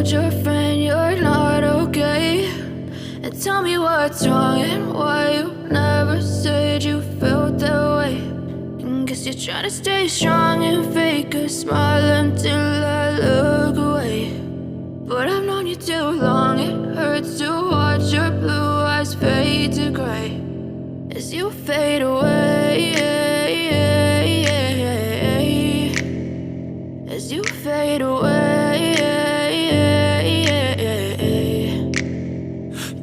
told your friend you're not okay? And tell me what's wrong and why you never said you felt that way. And guess you're trying to stay strong and fake a smile until I look away. But I've known you too long, it hurts to watch your blue eyes fade to gray as you fade away, as you fade away.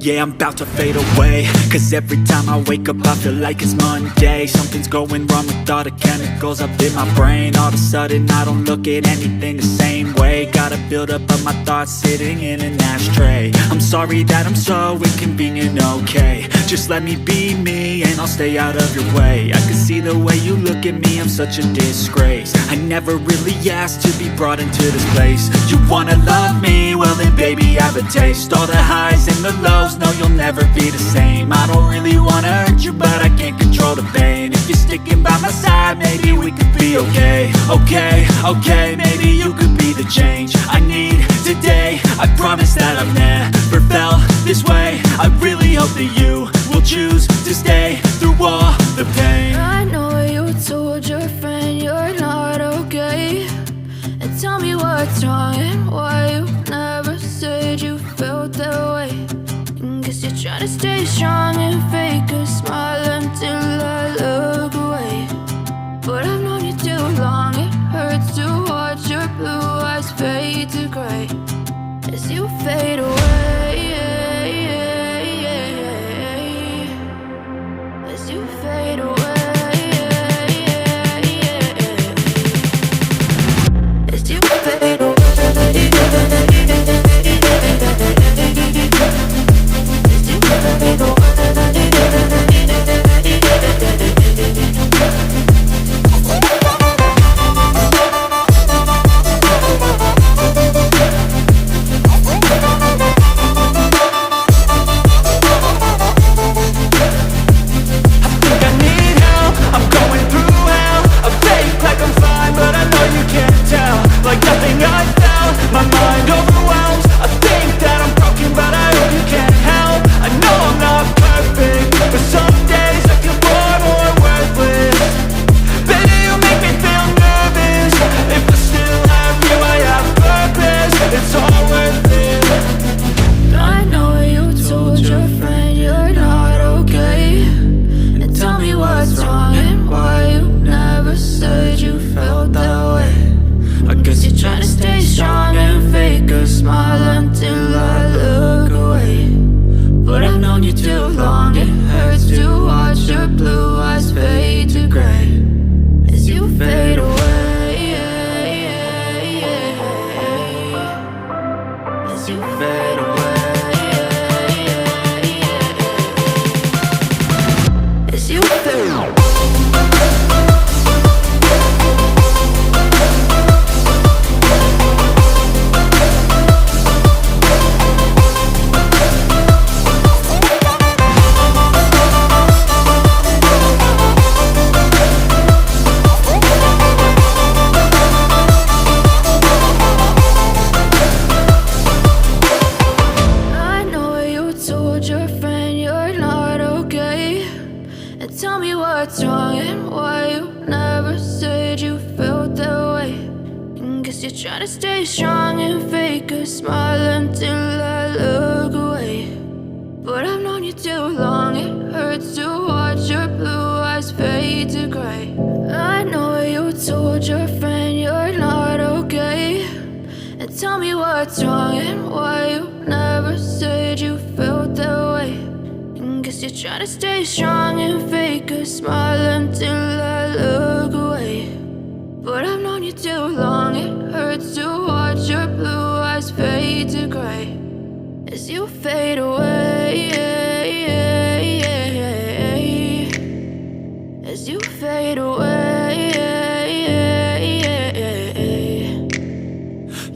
Yeah, I'm about to fade away, cause every time I wake up I feel like it's Monday. Something's going wrong with all the chemicals up in my brain. All of a sudden I don't look at anything the same way. Got a buildup of my thoughts sitting in an ashtray. I'm sorry that I'm so inconvenient, okay? Just let me be me and I'll stay out of your way. I can see the way you look at me, I'm such a disgrace. I never really asked to be brought into this place. You wanna love me? Well then baby have a taste. All the highs and the lows, no you'll never be the same. I don't really wanna hurt you but I can't control the pain. If you're sticking by my side maybe we could be okay. Okay, maybe you could be the change I need today. I promise that I've never felt this way. I really hope that you will choose to stay through all the pain. I know you told your friend you're not okay. And tell me what's wrong and why you never said you felt that way. And guess you're trying to stay strong and fake a smile until I look away. But I've known you too long, it hurts to watch your blue eyes fade to gray as you fade away, as you fade away, as you fade away.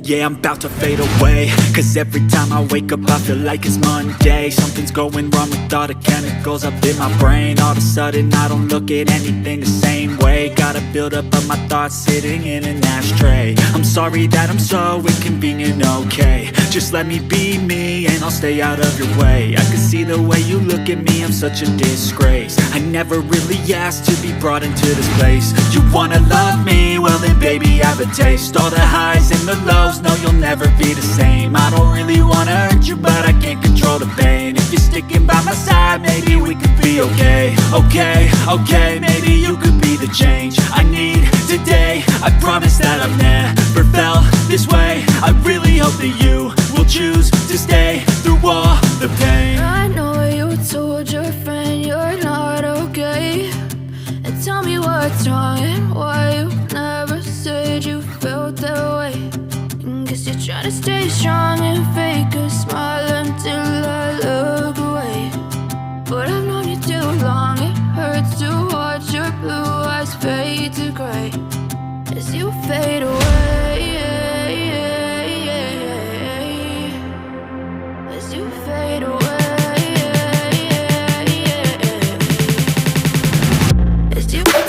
Yeah, I'm about to fade away, cause every time I wake up I feel like it's Monday. Something's going wrong with all the chemicals up in my brain. All of a sudden I don't look at anything the same way. Got a buildup of my thoughts sitting in an ashtray. I'm sorry that I'm so inconvenient, okay. Just let me be me and I'll stay out of your way. I can see the way you look at me, I'm such a disgrace. I never really asked to be brought into this place. You wanna love me? Well then baby have a taste. All the highs and the lows, no you'll never be the same. I don't really wanna hurt you but I can't control the pain. If you're sticking by my side maybe we could be okay. Okay, maybe you could be the change I need today. I promise that I've never felt this way. I really hope that you will choose to stay through all the pain. I know you told your friend you're not okay, and tell me what's wrong and why you never said you felt that way. Guess you're trying to stay strong and fake a smile until I look away. But I've known you too long, it hurts to watch your blue eyes fade to gray as you fade away.